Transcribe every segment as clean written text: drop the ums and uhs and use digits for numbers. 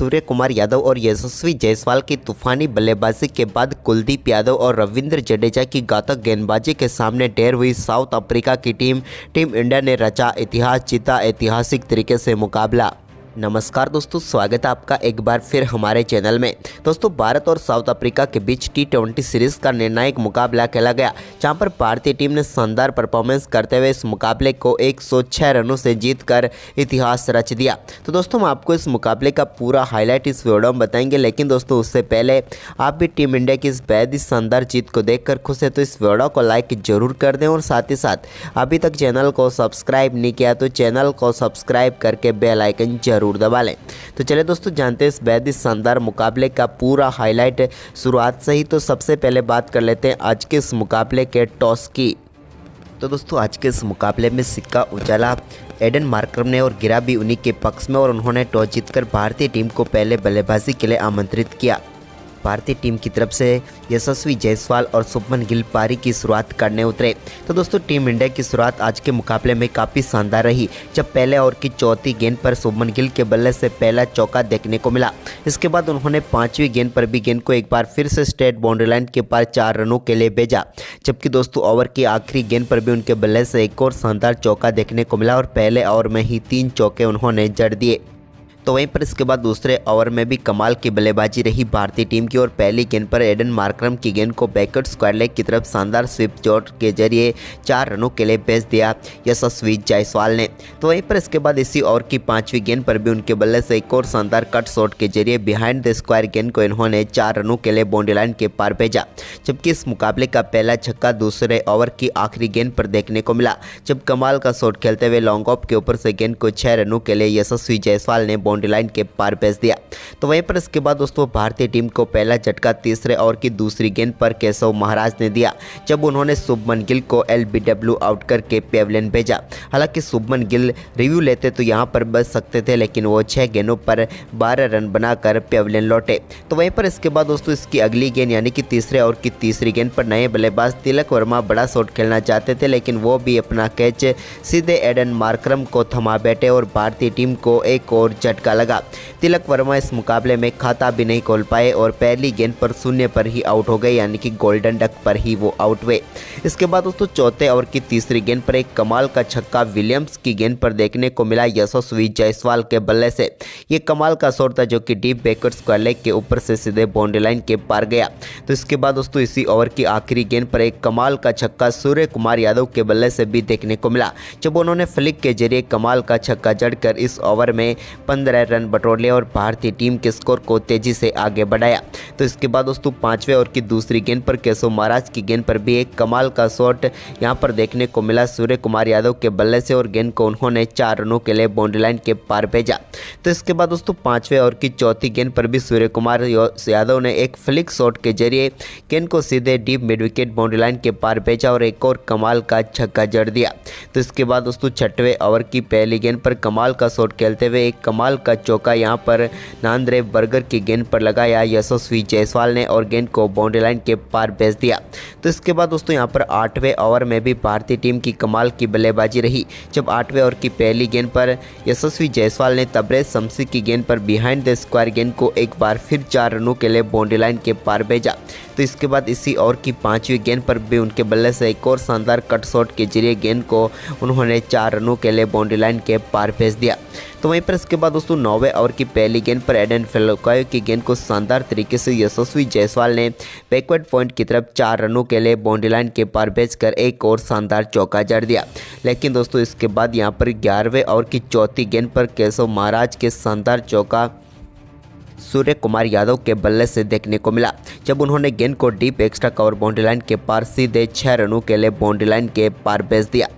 सूर्य कुमार यादव और यशस्वी जायसवाल की तूफानी बल्लेबाजी के बाद कुलदीप यादव और रविंद्र जडेजा की घातक गेंदबाजी के सामने ढेर हुई साउथ अफ्रीका की टीम इंडिया ने रचा इतिहास, जीता ऐतिहासिक तरीके से मुकाबला। नमस्कार दोस्तों, स्वागत है आपका एक बार फिर हमारे चैनल में। दोस्तों, भारत और साउथ अफ्रीका के बीच T20 सीरीज का निर्णायक मुकाबला खेला गया, जहां पर भारतीय टीम ने शानदार परफॉर्मेंस करते हुए इस मुकाबले को 106 रनों से जीतकर इतिहास रच दिया। तो दोस्तों, हम आपको इस मुकाबले का पूरा हाईलाइट इस वीडियो में बताएंगे, लेकिन दोस्तों उससे पहले आप भी टीम इंडिया की इस बेहद ही शानदार जीत को देखकर खुश है तो इस वीडियो को लाइक जरूर कर दें और साथ ही साथ अभी तक चैनल को सब्सक्राइब नहीं किया तो चैनल को सब्सक्राइब करके बेल आइकन जरूर दबा लें। तो चलिए दोस्तों, जानते हैं इस बेहद ही शानदार मुकाबले का पूरा हाईलाइट शुरुआत से ही। तो सबसे पहले बात कर लेते हैं आज के इस मुकाबले के टॉस की। तो दोस्तों, आज के इस मुकाबले में सिक्का उछाला एडन मार्करम ने और गिरा भी उन्हीं के पक्ष में और उन्होंने टॉस जीतकर भारतीय टीम को पहले बल्लेबाजी के लिए आमंत्रित किया। भारतीय टीम की तरफ से यशस्वी जायसवाल और शुभमन गिल पारी की शुरुआत करने उतरे। तो दोस्तों, टीम इंडिया की शुरुआत आज के मुकाबले में काफ़ी शानदार रही, जब पहले ओवर की चौथी गेंद पर शुभमन गिल के बल्ले से पहला चौका देखने को मिला। इसके बाद उन्होंने पांचवीं गेंद पर भी गेंद को एक बार फिर से स्ट्रेट बाउंड्री लाइन के पार 4 रनों के लिए भेजा, जबकि दोस्तों ओवर की आखिरी गेंद पर भी उनके बल्ले से एक और शानदार चौका देखने को मिला और पहले ओवर में ही 3 चौके उन्होंने जड़ दिए। तो वहीं पर इसके बाद दूसरे ओवर में भी कमाल की बल्लेबाजी रही भारतीय टीम की और पहली गेंद पर एडन मार्करम की गेंद को बैकवर्ड स्क्वायर लेग की तरफ शानदार स्वीप शॉट के जरिए 4 रनों के लिए भेज दिया यशस्वी जायसवाल ने। तो वहीं पर इसके बाद इसी ओवर की 5वीं गेंद पर भी उनके बल्ले से एक और शानदार कट शॉट के जरिए बिहाइंड द स्क्वायर गेंद को इन्होंने 4 रनों के लिए बाउंड्री लाइन के पार भेजा, जबकि इस मुकाबले का पहला छक्का दूसरे ओवर की आखिरी गेंद पर देखने को मिला, जब कमाल का शॉट खेलते हुए लॉन्ग ऑफ के ऊपर से गेंद को 6 रनों के लिए यशस्वी जायसवाल ने बाउंड्री लाइन के पार भेज दिया। तो वहीं पर इसके बाद दोस्तों भारतीय टीम को पहला झटका तीसरे ओवर की दूसरी गेंद पर केशव महाराज ने दिया, जब उन्होंने शुभमन गिल को LBW आउट करके पेविलियन भेजा। हालांकि शुभमन गिल रिव्यू लेते तो यहां पर बच सकते थे, लेकिन वो 6 गेंदों पर 12 रन बनाकर पेविलियन लौटे। तो वहीं पर इसके बाद दोस्तों इसकी अगली गेंद यानी कि तीसरे ओवर की तीसरी गेंद पर नए बल्लेबाज तिलक वर्मा बड़ा शॉट खेलना चाहते थे, लेकिन वो भी अपना कैच सीधे एडन मार्करम को थमा बैठे और भारतीय टीम को एक और झटका लगा। तिलक वर्मा इस मुकाबले में खाता भी नहीं खोल पाए और पहली गेंद पर 0 पर ही आउट हो गए, यानी कि गोल्डन डक पर ही वो आउट हुए। इसके बाद दोस्तों चौथे ओवर की तीसरी गेंद पर एक कमाल का छक्का विलियम्स की गेंद पर देखने को मिला यशस्वी जायसवाल के बल्ले से। ये कमाल का शॉट था जो कि डीप बैकवर्ड स्क्वायर लेग के ऊपर से सीधे बाउंड्री लाइन के पार गया। तो इसके बाद दोस्तों इसी ओवर की आखिरी गेंद पर एक कमाल का छक्का सूर्य कुमार यादव के बल्ले से भी देखने को मिला, जब उन्होंने फ्लिक के जरिए कमाल का छक्का जड़कर इस ओवर में 15 रन बटोर लिए और भारतीय टीम के स्कोर को तेजी से आगे बढ़ाया। तो इसके बाद दोस्तों 5वें ओवर की दूसरी गेंद पर केशव महाराज की गेंद पर भी एक कमाल का शॉट यहां पर देखने को मिला सूर्य कुमार यादव के बल्ले से और गेंद को उन्होंने 4 रनों के लिए बाउंड्री लाइन के पार भेजा। तो इसके बाद दोस्तों 5वें ओवर की चौथी गेंद पर भी सूर्य कुमार यादव ने एक फ्लिक शॉट के जरिए गेंद को सीधे deep mid wicket boundary line के पार भेजा और एक और कमाल का छक्का जड़ दिया। तो इसके बाद दोस्तों 6वें ओवर की पहली गेंद पर कमाल का शॉट खेलते हुए एक कमाल का चौका यहां पर नांद्रे बर्गर की गेंद पर लगाया यशस्वी जायसवाल ने और गेंद को बाउंड्री लाइन के पार भेज दिया। तो इसके बाद दोस्तों यहां पर 8वें ओवर में भी भारतीय टीम की कमाल की बल्लेबाजी रही, जब 8वें ओवर की पहली गेंद पर यशस्वी जायसवाल ने तबरेज शमसी की गेंद पर बिहाइंड द स्क्वायर गेंद को एक बार फिर 4 रनों के लिए बाउंड्री लाइन के पार भेजा। तो इसके बाद इसी ओवर की 5वीं गेंद पर भी उनके बल्ले से एक और शानदार कट शॉट के जरिए गेंद को उन्होंने 4 रनों के लिए बाउंड्री लाइन के पार भेज दिया। तो वहीं पर इसके बाद दोस्तों 9वें ओवर की पहली गेंद पर एडन फेलुकायो की गेंद को शानदार तरीके से यशस्वी जायसवाल ने बैकवर्ड पॉइंट की तरफ 4 रनों के लिए बाउंड्री लाइन के पार भेजकर एक और शानदार चौका जड़ दिया। लेकिन दोस्तों इसके बाद यहां पर 11वें ओवर की चौथी गेंद पर केशव महाराज के शानदार चौका सूर्य कुमार यादव के बल्ले से देखने को मिला, जब उन्होंने गेंद को deep extra cover boundary line के पार सीधे 6 रनों के लिए बाउंड्री लाइन के पार भेज दिया।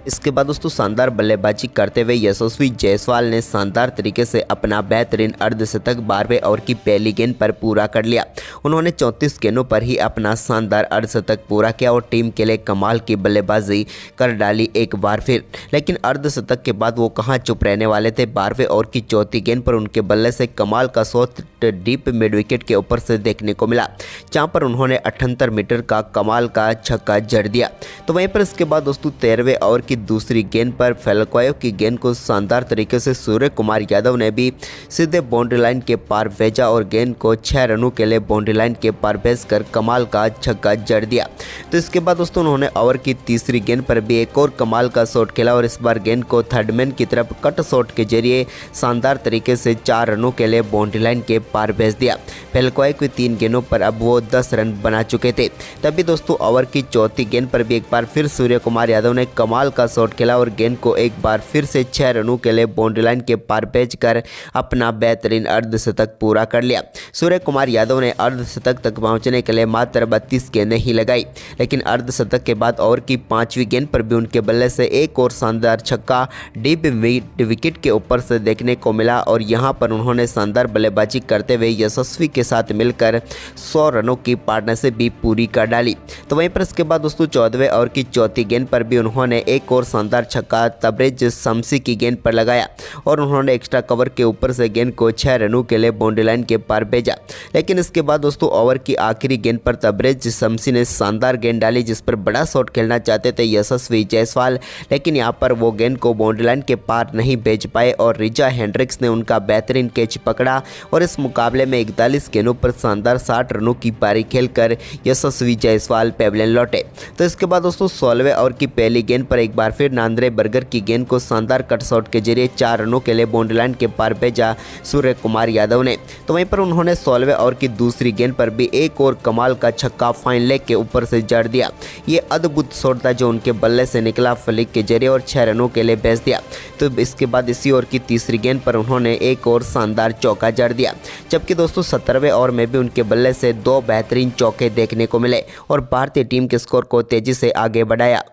इसके बाद दोस्तों शानदार बल्लेबाजी करते हुए यशस्वी जायसवाल ने शानदार तरीके से अपना बेहतरीन अर्धशतक 12वें ओवर की पहली गेंद पर पूरा कर लिया। उन्होंने 34 गेंदों पर ही अपना शानदार अर्धशतक पूरा किया और टीम के लिए कमाल की बल्लेबाजी कर डाली एक बार फिर। लेकिन अर्धशतक के बाद वो कहां चुप रहने वाले थे। 12वें ओवर की चौथी गेंद पर उनके बल्ले से कमाल का शॉट डीप मिड विकेट के ऊपर से देखने को मिला, जहां पर उन्होंने 78 मीटर का कमाल का छक्का जड़ दिया। तो वहीं पर इसके बाद दोस्तों 13वें ओवर की दूसरी गेंद पर फेलक्वायो की गेंद को शानदार तरीके से सूर्य कुमार यादव ने भी सीधे बाउंड्री लाइन के पार भेजा और गेंद को 6 रनों के लिए बाउंड्री लाइन के पार भेजकर कमाल का छक्का जड़ दिया। तो इसके बाद दोस्तों उन्होंने ओवर की तीसरी गेंद पर भी एक और कमाल का शॉट खेला और इस बार गेंद को थर्डमैन की तरफ कट शॉट के जरिए शानदार तरीके से 4 रनों के लिए बाउंड्री लाइन के पार भेज दिया। फेलक्वायो की 3 गेंदों पर अब वो 10 रन बना चुके थे। तभी दोस्तों ओवर की चौथी गेंद पर भी एक बार फिर सूर्य कुमार यादव ने कमाल का शॉट खेला और गेंद को एक बार फिर से 6 रनों के लिए बाउंड्री लाइन के पार भेजकर अपना बेहतरीन अर्धशतक पूरा कर लिया। सूर्य कुमार यादव ने अर्धशतक तक पहुंचने के लिए मात्र 32 गेंदें ही लगाई, लेकिन अर्धशतक के बाद ओवर की 5वीं गेंद पर भी उनके बल्ले से एक और शानदार छक्का डीप मिड विकेट के ऊपर से देखने को मिला और यहां पर उन्होंने शानदार बल्लेबाजी करते हुए यशस्वी के साथ मिलकर 100 रनों की पार्टनरशिप भी पूरी कर डाली। तो वहीं पर इसके बाद दोस्तों 14वें ओवर की चौथी गेंद पर भी उन्होंने एक और शानदार छक्का तबरेज शम्सी की गेंद पर लगाया और उन्होंने एक्स्ट्रा कवर के ऊपर से गेंद को 6 रनों के लिए बाउंड्री लाइन के पार भेजा। लेकिन इसके बाद दोस्तों ओवर की आखिरी गेंद पर तबरेज शम्सी ने शानदार गेंद डाली जिस पर बड़ा शॉट खेलना चाहते थे यशस्वी जायसवाल, लेकिन यहां पर वो गेंद को बाउंड्री लाइन के पार नहीं भेज पाए और रिचा हेंड्रिक्स ने उनका बेहतरीन कैच पकड़ा और इस मुकाबले में 41 गेंदों पर शानदार 60 रनों की पारी खेलकर यशस्वी जायसवाल पेविलियन लौटे। तो इसके बाद दोस्तों 16वें ओवर की पहली गेंद पर एक बार फिर नांद्रे बर्गर की गेंद को शानदार कट शॉट के जरिए 4 रनों के लिए बाउंड्री लाइन के पार भेजा सूर्य कुमार यादव ने। तो वहीं पर उन्होंने 16वें ओवर की दूसरी गेंद पर भी एक और कमाल का छक्का फाइन लेग के ऊपर से जड़ दिया। ये अद्भुत शॉट था जो उनके बल्ले से निकला फ्लिक के जरिए और 6 रनों के लिए भेज दिया। तो इसके बाद इसी ओवर की तीसरी गेंद पर उन्होंने एक और शानदार चौका जड़ दिया, जबकि दोस्तों 17वें ओवर में भी उनके बल्ले से 2 बेहतरीन चौके देखने को मिले और भारतीय टीम के स्कोर को तेजी से आगे बढ़ाया।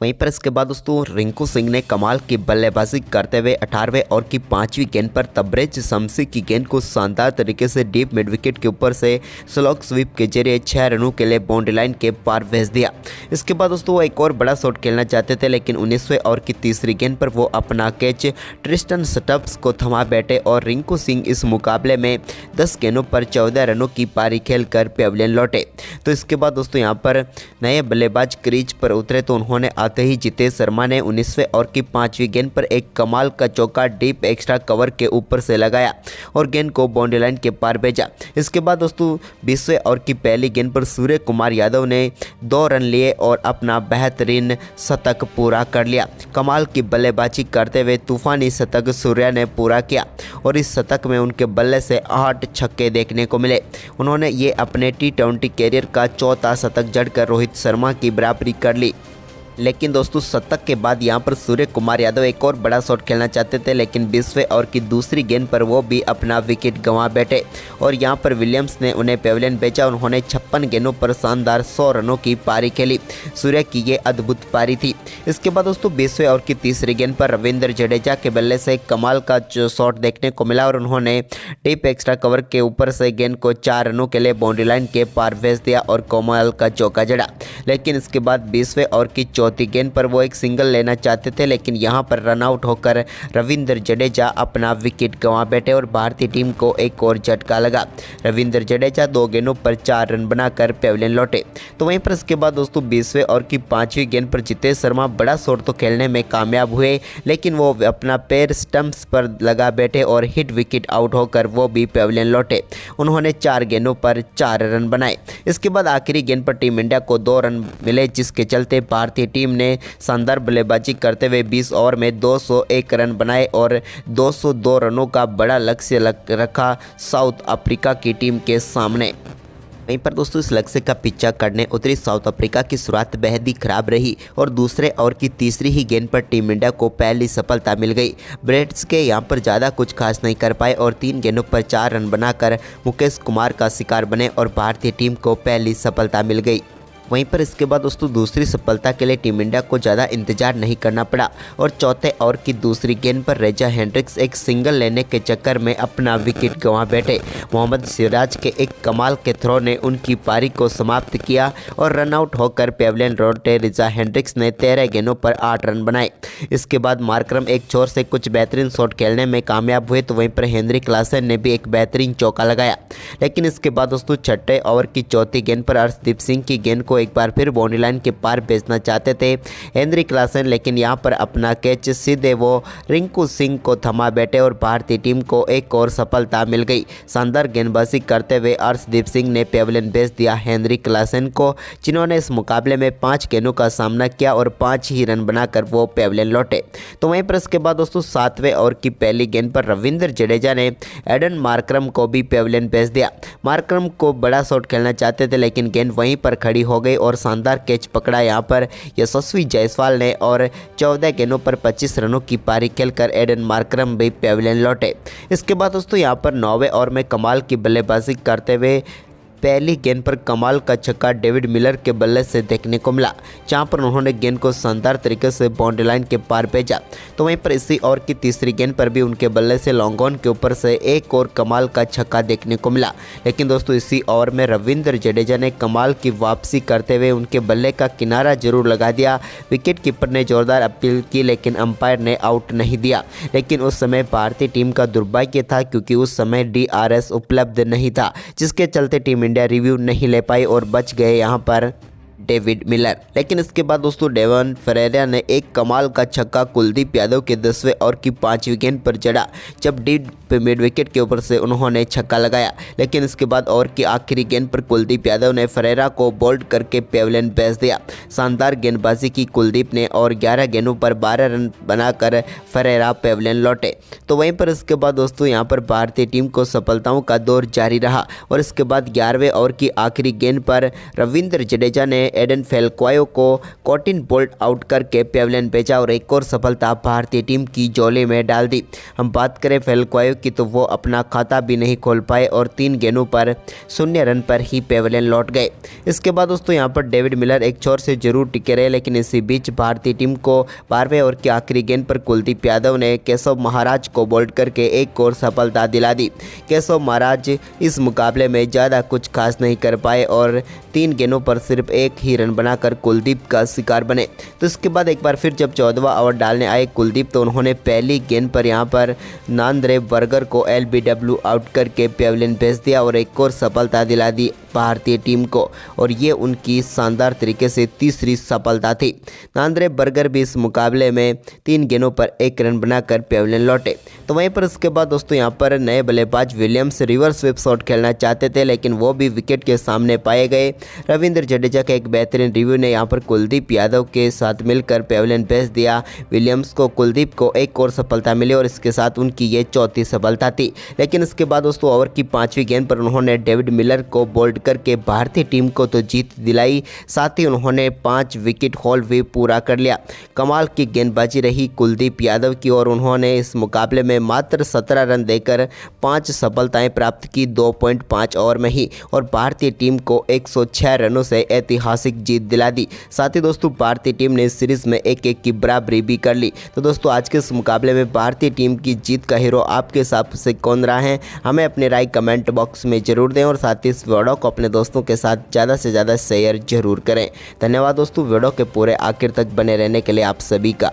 वहीं पर इसके बाद दोस्तों रिंकू सिंह ने कमाल की बल्लेबाजी करते हुए 18वें ओवर की 5वीं गेंद पर तबरेज शम्सी की गेंद को शानदार तरीके से डीप मिड विकेट के ऊपर से स्लॉग स्वीप के जरिए 6 रनों के लिए बाउंड्री लाइन के पार भेज दिया। इसके बाद दोस्तों वो एक और बड़ा शॉट खेलना चाहते थे, लेकिन 19वें ओवर की तीसरी गेंद पर वो अपना कैच ट्रिस्टन स्टब्स को थमा बैठे और रिंकू सिंह इस मुकाबले में 10 गेंदों पर 14 रनों की पारी खेलकर पेविलियन लौटे। तो इसके बाद दोस्तों यहाँ पर नए बल्लेबाज क्रीज पर उतरे तो उन्होंने आते ही जितेश शर्मा ने 19वें ओवर की 5वीं गेंद पर एक कमाल का चौका डीप एक्स्ट्रा कवर के ऊपर से लगाया और गेंद को बाउंड्री लाइन के पार भेजा। इसके बाद दोस्तों 20वें ओवर की पहली गेंद पर सूर्य कुमार यादव ने 2 रन लिए और अपना बेहतरीन शतक पूरा कर लिया। कमाल की बल्लेबाजी करते हुए तूफानी शतक सूर्य ने पूरा किया और इस शतक में उनके बल्ले से 8 छक्के देखने को मिले। उन्होंने ये अपने T20 कैरियर का चौथा शतक जड़कर रोहित शर्मा की बराबरी कर ली। लेकिन दोस्तों शतक के बाद यहां पर सूर्य कुमार यादव एक और बड़ा शॉट खेलना चाहते थे, लेकिन 20वें ओवर की दूसरी गेंद पर वो भी अपना विकेट गंवा बैठे और यहां पर विलियम्स ने उन्हें पेविलियन भेजा। उन्होंने 56 गेंदों पर शानदार 100 रनों की पारी खेली। सूर्य की ये अद्भुत पारी थी। इसके बाद दोस्तों 20वें ओवर की तीसरी गेंद पर रविंद्र जडेजा के बल्ले से कमाल का शॉट देखने को मिला और उन्होंने डीप एक्स्ट्रा कवर के ऊपर से गेंद को 4 रनों के लिए बाउंड्री लाइन के पार भेज दिया और कमाल का चौका जड़ा। लेकिन इसके बाद 20वें ओवर की चौथी गेंद पर वो एक सिंगल लेना चाहते थे, लेकिन यहां पर रन आउट होकर रविंद्र जडेजा अपना विकेट गंवा बैठे और भारतीय टीम को एक और झटका लगा। रविंद्र जडेजा 2 गेंदों पर 4 रन बनाकर पेविलियन लौटे। तो वहीं पर इसके बाद दोस्तों 20वें ओवर की 5वीं गेंद पर जितेश शर्मा बड़ा शॉट तो खेलने में कामयाब हुए, लेकिन वो अपना पैर स्टंप्स पर लगा बैठे और हिट विकेट आउट होकर वो भी पेविलियन लौटे। उन्होंने 4 गेंदों पर 4 रन बनाए। इसके बाद आखिरी गेंद पर टीम इंडिया को 2 रन मिले, जिसके चलते भारतीय टीम ने शानदार बल्लेबाजी करते हुए 20 ओवर में 201 रन बनाए और 202 रनों का बड़ा लक्ष्य रखा साउथ अफ्रीका की टीम के सामने। वहीं पर दोस्तों इस लक्ष्य का पीछा करने उतरी साउथ अफ्रीका की शुरुआत बेहद ही खराब रही और दूसरे ओवर की तीसरी ही गेंद पर टीम इंडिया को पहली सफलता मिल गई। ब्रेट्स के यहां पर ज़्यादा कुछ खास नहीं कर पाए और 3 गेंदों पर 4 रन बनाकर मुकेश कुमार का शिकार बने और भारतीय टीम को पहली सफलता मिल गई। वहीं पर इसके बाद दोस्तों दूसरी सफलता के लिए टीम इंडिया को ज़्यादा इंतजार नहीं करना पड़ा और चौथे ओवर की दूसरी गेंद पर रेजा हेंड्रिक्स एक सिंगल लेने के चक्कर में अपना विकेट गंवा बैठे। मोहम्मद सिराज के एक कमाल के थ्रो ने उनकी पारी को समाप्त किया और रनआउट होकर पेविलियन लौटे रेजा हेंड्रिक्स ने 13 गेंदों पर 8 रन बनाए। इसके बाद मार्करम एक छोर से कुछ बेहतरीन शॉट खेलने में कामयाब हुए तो वहीं पर हेनरी क्लासन ने भी एक बेहतरीन चौका लगाया। लेकिन इसके बाद दोस्तों छठे ओवर की चौथी गेंद पर अर्शदीप सिंह की गेंद को एक बार फिर बाउंड्री लाइन के पार भेजना चाहते थे हेनरी क्लासन, लेकिन यहां पर अपना कैच सीधे वो रिंकू सिंह को थमा बैठे और भारतीय टीम को एक और सफलता मिल गई। शानदार गेंदबाजी करते हुए अर्शदीप सिंह ने पेविलियन भेज दिया हेनरी क्लासन को, जिन्होंने इस मुकाबले में 5 गेंदों का सामना किया और 5 ही रन बनाकर वो पेविलियन लौटे। तो वहीं पर इसके बाद दोस्तों 7वें ओवर की पहली गेंद पर रविंद्र जडेजा ने एडन मार्करम को भी पेविलियन भेज दिया। मार्करम को बड़ा शॉट खेलना चाहते थे लेकिन गेंद वहीं पर खड़ी हो गई और शानदार कैच पकड़ा यहां पर यशस्वी जायसवाल ने और 14 गेंदों पर 25 रनों की पारी खेलकर एडन मार्करम भी पेविलियन लौटे। इसके बाद दोस्तों यहां पर 9वें ओवर में कमाल की बल्लेबाजी करते हुए पहली गेंद पर कमाल का छक्का डेविड मिलर के बल्ले से देखने को मिला, जहां पर उन्होंने गेंद को शानदार तरीके से बाउंड्री लाइन के पार भेजा। तो वहीं पर इसी ओवर की तीसरी गेंद पर भी उनके बल्ले से लॉन्ग ऑन के ऊपर से एक और कमाल का छक्का देखने को मिला। लेकिन दोस्तों इसी ओवर में रविंद्र जडेजा ने कमाल की वापसी करते हुए उनके बल्ले का किनारा जरूर लगा दिया। विकेट कीपर ने जोरदार अपील की लेकिन अंपायर ने आउट नहीं दिया। लेकिन उस समय भारतीय टीम का दुर्भाग्य था क्योंकि उस समय DRS उपलब्ध नहीं था, जिसके चलते टीम इंडिया रिव्यू नहीं ले पाई और बच गए यहां पर डेविड मिलर। लेकिन इसके बाद दोस्तों डेवन फरेरा ने एक कमाल का छक्का कुलदीप यादव के 10वें ओवर की 5वीं गेंद पर जड़ा, जब डीड मिड विकेट के ऊपर से उन्होंने छक्का लगाया। लेकिन इसके बाद ओवर की आखिरी गेंद पर कुलदीप यादव ने फरेरा को बोल्ड करके पेविलियन भेज दिया। शानदार गेंदबाजी की कुलदीप ने और 11 गेंदों पर 12 रन बनाकर फरेरा पेविलियन लौटे। तो वहीं पर इसके बाद दोस्तों यहां पर भारतीय टीम को सफलताओं का दौर जारी रहा और इसके बाद 11वें ओवर की आखिरी गेंद पर रविंद्र जडेजा ने एडन फेलक्वायो को कॉटिन बोल्ट आउट करके पेविलियन भेजा और एक और सफलता भारतीय टीम की झोली में डाल दी। हम बात करें फेलक्वायो की तो वो अपना खाता भी नहीं खोल पाए और 3 गेंदों पर 0 रन पर ही पेविलियन लौट गए। इसके बाद दोस्तों यहां पर डेविड मिलर एक छोर से जरूर टिके रहे, लेकिन इसी बीच भारतीय टीम को 12वें ओवर की आखिरी गेंद पर कुलदीप यादव ने केशव महाराज को बोल्ड करके एक और सफलता दिला दी। केशव महाराज इस मुकाबले में ज़्यादा कुछ खास नहीं कर पाए और 3 गेंदों पर सिर्फ 1 ही रन बनाकर कुलदीप का शिकार बने। तो इसके बाद एक बार फिर जब 14वां ओवर डालने आए कुलदीप तो उन्होंने पहली गेंद पर यहां पर नांद्रे बर्गर को LBW आउट करके पेविलियन भेज दिया और एक और सफलता दिला दी भारतीय टीम को और ये उनकी शानदार तरीके से तीसरी सफलता थी। नांद्रे बर्गर भी इस मुकाबले में 3 गेंदों पर 1 रन बनाकर पेविलियन लौटे। तो वहीं पर इसके बाद दोस्तों यहां पर नए बल्लेबाज विलियम्स रिवर्स स्वीप शॉट खेलना चाहते थे लेकिन वो भी विकेट के सामने पाए गए। रविंद्र जडेजा के एक बेहतरीन रिव्यू ने यहां पर कुलदीप यादव के साथ मिलकर पेविलियन भेज दिया। विलियम्स को कुलदीप को एक और सफलता मिली और इसके साथ उनकी ये चौथी सफलता थी। लेकिन इसके बाद दोस्तों ओवर की 5वीं गेंद पर उन्होंने डेविड मिलर को बोल्ड करके भारतीय टीम को तो जीत दिलाई, साथ ही उन्होंने 5 विकेट हॉल भी पूरा कर लिया। कमाल की गेंदबाजी रही कुलदीप यादव की और उन्होंने इस मुकाबले में मात्र 17 रन देकर 5 सफलताएं प्राप्त की 2.5 ओवर में ही और भारतीय टीम को 106 रनों से ऐतिहासिक जीत दिला दी। साथ ही दोस्तों भारतीय टीम ने सीरीज में 1-1 की बराबरी भी कर ली। तो दोस्तों आज के इस मुकाबले में भारतीय टीम की जीत का हीरो आपके हिसाब से कौन रहा है, हमें अपनी राय कमेंट बॉक्स में जरूर दें और साथ ही इस वीडियो को अपने दोस्तों के साथ ज़्यादा से ज़्यादा शेयर जरूर करें। धन्यवाद दोस्तों, वीडियो के पूरे आखिर तक बने रहने के लिए आप सभी का।